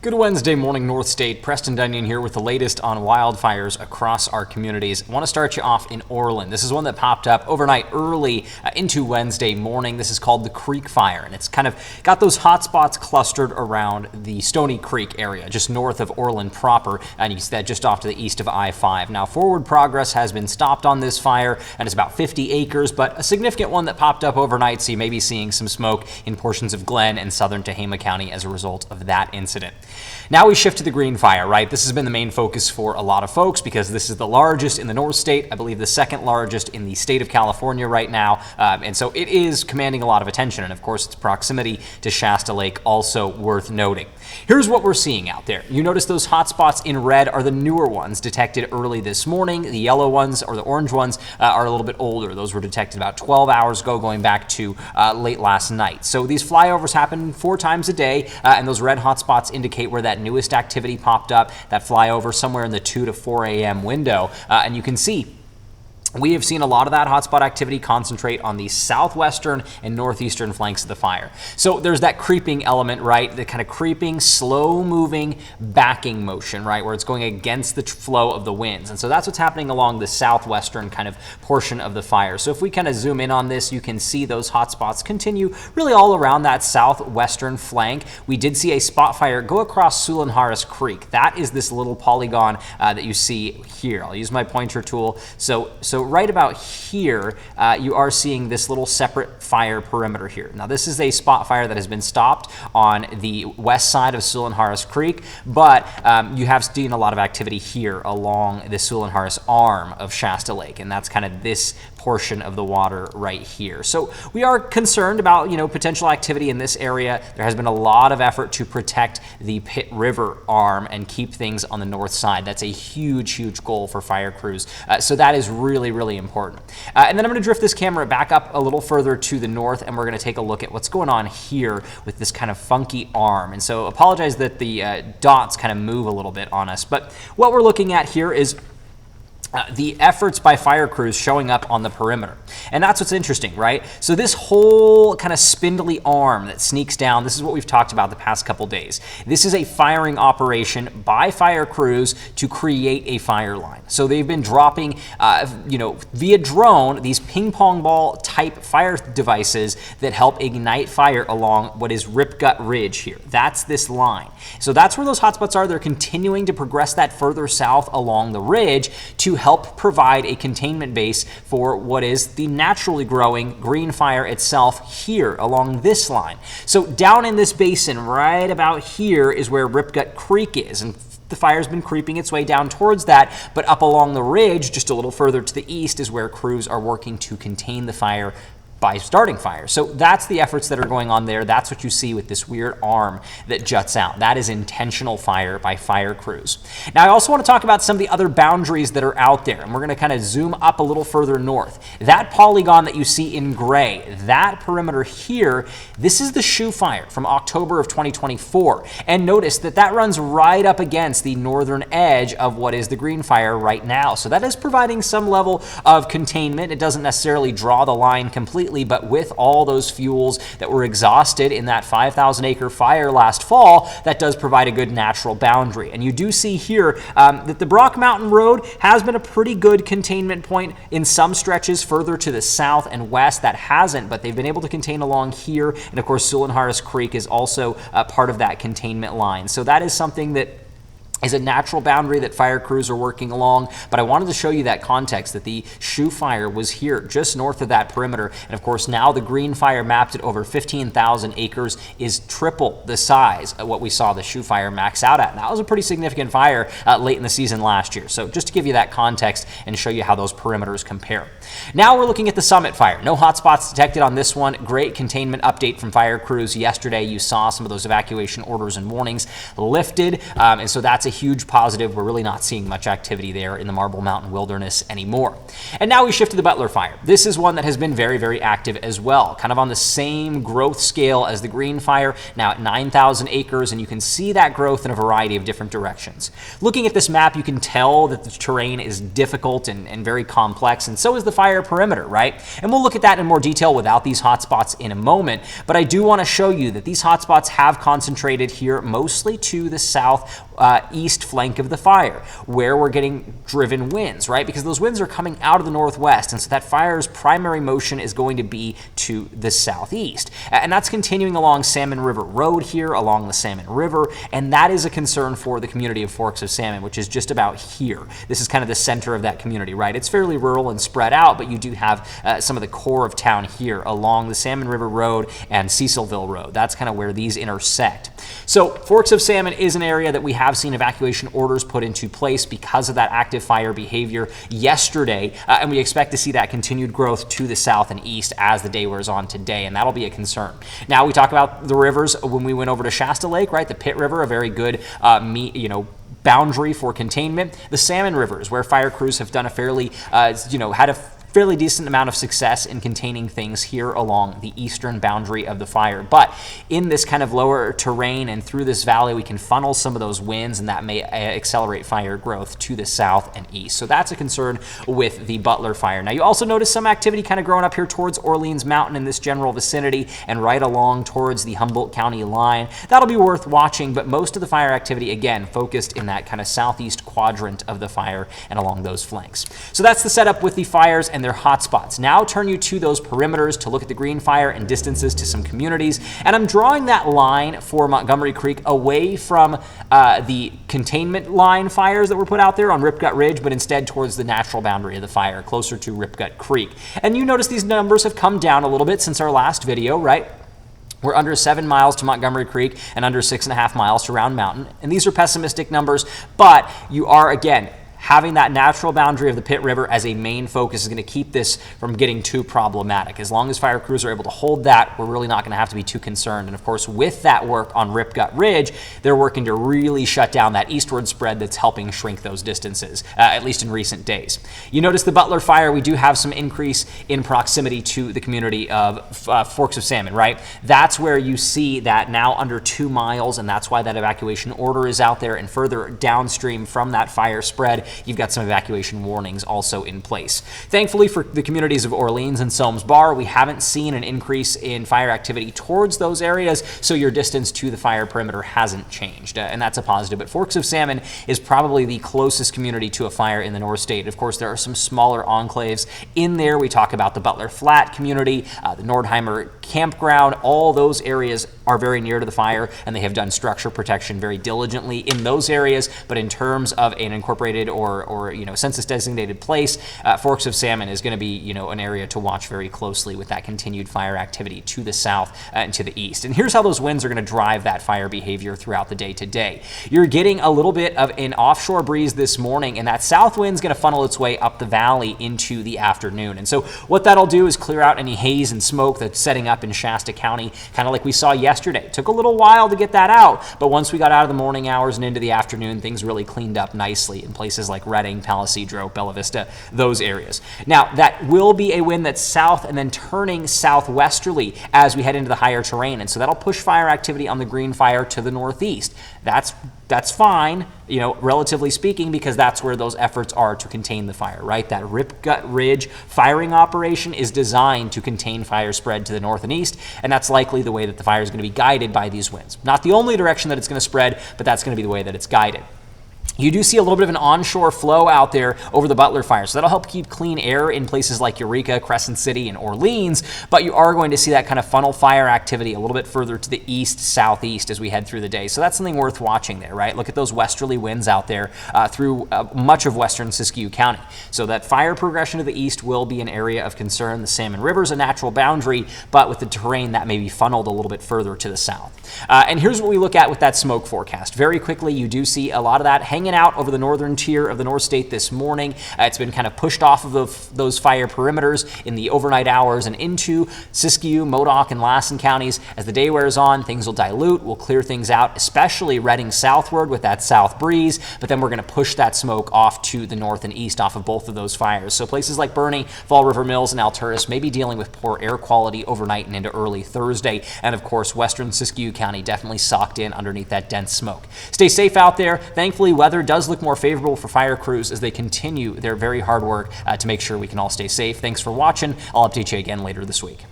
Good Wednesday morning, Northstate. Preston, Donion here with the latest on wildfires across our communities. I want to start you off in Orland. This is one that popped up overnight early into Wednesday morning. This is called the Creek Fire, and it's kind of got those hot spots clustered around the Stony Creek area, just north of Orland proper, and you see that just off to the east of I-5. Now, forward progress has been stopped on this fire, and it's about 50 acres, but a significant one that popped up overnight, so you may be seeing some smoke in portions of Glenn and southern Tehama County as a result of that incident. Now we shift to the Green Fire, right? This has been the main focus for a lot of folks because this is the largest in the North State, I believe the second largest in the state of California right now, and so it is commanding a lot of attention, and of course its proximity to Shasta Lake also worth noting. Here's what we're seeing out there. You notice those hot spots in red are the newer ones detected early this morning. The yellow ones or the orange ones are a little bit older. Those were detected about 12 hours ago, going back to late last night. So these flyovers happen 4 times a day, and those red hot spots indicate where that newest activity popped up, that flyover somewhere in the 2 to 4 a.m. window, and you can see we have seen a lot of that hotspot activity concentrate on the southwestern and northeastern flanks of the fire. So there's that creeping element, right? The kind of creeping, slow-moving backing motion, right? Where it's going against the flow of the winds. And so that's what's happening along the southwestern kind of portion of the fire. So if we kind of zoom in on this, you can see those hotspots continue really all around that southwestern flank. We did see a spot fire go across Sulanharas Creek. That is this little polygon that you see here. I'll use my pointer tool. So right about here, you are seeing this little separate fire perimeter here. Now, this is a spot fire that has been stopped on the west side of Sulanharas Creek, but you have seen a lot of activity here along the Sulanharas arm of Shasta Lake, and that's kind of this portion of the water right here. So we are concerned about, potential activity in this area. There has been a lot of effort to protect the Pitt River arm and keep things on the north side. That's a huge, huge goal for fire crews. So that is really, really important. And then I'm going to drift this camera back up a little further to the north, and we're going to take a look at what's going on here with this kind of funky arm. And so apologize that the dots kind of move a little bit on us, but what we're looking at here is the efforts by fire crews showing up on the perimeter. And that's what's interesting, right? So this whole kind of spindly arm that sneaks down, this is what we've talked about the past couple days. This is a firing operation by fire crews to create a fire line. So they've been dropping, via drone, these ping pong ball type fire devices that help ignite fire along what is Rip Gut Ridge here. That's this line. So that's where those hotspots are. They're continuing to progress that further south along the ridge to help provide a containment base for what is the naturally growing green fire itself here along this line. So down in this basin right about here is where Rip Gut Creek is, and the fire's been creeping its way down towards that, but up along the ridge just a little further to the east is where crews are working to contain the fire by starting fire. So that's the efforts that are going on there. That's what you see with this weird arm that juts out. That is intentional fire by fire crews. Now, I also want to talk about some of the other boundaries that are out there, and we're going to kind of zoom up a little further north. That polygon that you see in gray, that perimeter here, this is the Shoe Fire from October of 2024. And notice that that runs right up against the northern edge of what is the Green Fire right now. So that is providing some level of containment. It doesn't necessarily draw the line completely, but with all those fuels that were exhausted in that 5,000 acre fire last fall, that does provide a good natural boundary. And you do see here that the Brock Mountain Road has been a pretty good containment point in some stretches further to the south and west. That hasn't, but they've been able to contain along here. And of course, Sulanharas Creek is also part of that containment line. So that is something that is a natural boundary that fire crews are working along, but I wanted to show you that context that the Shoe Fire was here just north of that perimeter, and of course now the Green Fire mapped at over 15,000 acres is triple the size of what we saw the Shoe Fire max out at. And that was a pretty significant fire late in the season last year. So just to give you that context and show you how those perimeters compare. Now we're looking at the Summit Fire. No hotspots detected on this one. Great containment update from fire crews yesterday. You saw some of those evacuation orders and warnings lifted, and so that's a huge positive. We're really not seeing much activity there in the Marble Mountain Wilderness anymore. And now we shift to the Butler Fire. This is one that has been very, very active as well, kind of on the same growth scale as the Green Fire, now at 9,000 acres, and you can see that growth in a variety of different directions. Looking at this map, you can tell that the terrain is difficult and very complex, and so is the fire perimeter, right? And we'll look at that in more detail without these hotspots in a moment, but I do want to show you that these hotspots have concentrated here mostly to the southeast flank of the fire, where we're getting driven winds, right? Because those winds are coming out of the northwest, and so that fire's primary motion is going to be to the southeast. And that's continuing along Salmon River Road here, along the Salmon River, and that is a concern for the community of Forks of Salmon, which is just about here. This is kind of the center of that community, right? It's fairly rural and spread out, but you do have some of the core of town here along the Salmon River Road and Cecilville Road. That's kind of where these intersect. So Forks of Salmon is an area that we have seen evacuation orders put into place because of that active fire behavior yesterday, and we expect to see that continued growth to the south and east as the day wears on today, and that'll be a concern. Now, we talk about the rivers when we went over to Shasta Lake, right? The Pitt River, a very good boundary for containment. The Salmon Rivers, where fire crews have done a fairly, had a fairly decent amount of success in containing things here along the eastern boundary of the fire. But in this kind of lower terrain and through this valley, we can funnel some of those winds, and that may accelerate fire growth to the south and east. So that's a concern with the Butler Fire. Now, you also notice some activity kind of growing up here towards Orleans Mountain in this general vicinity and right along towards the Humboldt County line. That'll be worth watching, but most of the fire activity, again, focused in that kind of southeast quadrant of the fire and along those flanks. So that's the setup with the fires and their hotspots. Now turn you to those perimeters to look at the Green Fire and distances to some communities. And I'm drawing that line for Montgomery Creek away from the containment line fires that were put out there on Ripgut Ridge, but instead towards the natural boundary of the fire, closer to Ripgut Creek. And you notice these numbers have come down a little bit since our last video, right? We're under 7 miles to Montgomery Creek and under 6.5 miles to Round Mountain. And these are pessimistic numbers, but you are, again, having that natural boundary of the Pitt River as a main focus is going to keep this from getting too problematic. As long as fire crews are able to hold that, we're really not going to have to be too concerned. And of course, with that work on Ripgut Ridge, they're working to really shut down that eastward spread that's helping shrink those distances, at least in recent days. You notice the Butler Fire, we do have some increase in proximity to the community of Forks of Salmon, right? That's where you see that now under 2 miles, and that's why that evacuation order is out there. And further downstream from that fire spread, you've got some evacuation warnings also in place. Thankfully for the communities of Orleans and Selms Bar, we haven't seen an increase in fire activity towards those areas, so your distance to the fire perimeter hasn't changed, and that's a positive. But Forks of Salmon is probably the closest community to a fire in the Northstate. Of course, there are some smaller enclaves in there. We talk about the Butler Flat community, the Nordheimer campground. All those areas are very near to the fire, and they have done structure protection very diligently in those areas. But in terms of an incorporated or census designated place, Forks of Salmon is going to be an area to watch very closely with that continued fire activity to the south and to the east. And here's how those winds are going to drive that fire behavior throughout the day today. You're getting a little bit of an offshore breeze this morning, and that south wind's going to funnel its way up the valley into the afternoon. And so what that'll do is clear out any haze and smoke that's setting up in Shasta County, kind of like we saw yesterday. It took a little while to get that out, but once we got out of the morning hours and into the afternoon, things really cleaned up nicely in places like Redding, Palisadro, Bella Vista, those areas. Now, that will be a wind that's south and then turning southwesterly as we head into the higher terrain, and so that'll push fire activity on the Green Fire to the northeast. That's fine, relatively speaking, because that's where those efforts are to contain the fire, right? That Ripgut Ridge firing operation is designed to contain fire spread to the north and east, and that's likely the way that the fire is going to be guided by these winds. Not the only direction that it's going to spread, but that's going to be the way that it's guided. You do see a little bit of an onshore flow out there over the Butler Fire, so that'll help keep clean air in places like Eureka, Crescent City, and Orleans, but you are going to see that kind of funnel fire activity a little bit further to the east, southeast as we head through the day. So that's something worth watching there, right? Look at those westerly winds out there through much of western Siskiyou County. So that fire progression to the east will be an area of concern. The Salmon River is a natural boundary, but with the terrain that may be funneled a little bit further to the south. And here's what we look at with that smoke forecast. Very quickly, you do see a lot of that hanging hanging out over the northern tier of the Northstate this morning. It's been kind of pushed off of those fire perimeters in the overnight hours and into Siskiyou, Modoc, and Lassen counties. As the day wears on, things will dilute. We'll clear things out, especially heading southward with that south breeze, but then we're going to push that smoke off to the north and east off of both of those fires. So places like Bernie, Fall River Mills, and Alturas may be dealing with poor air quality overnight and into early Thursday. And of course, western Siskiyou County definitely socked in underneath that dense smoke. Stay safe out there. Thankfully, weather does look more favorable for fire crews as they continue their very hard work to make sure we can all stay safe. Thanks for watching. I'll update you again later this week.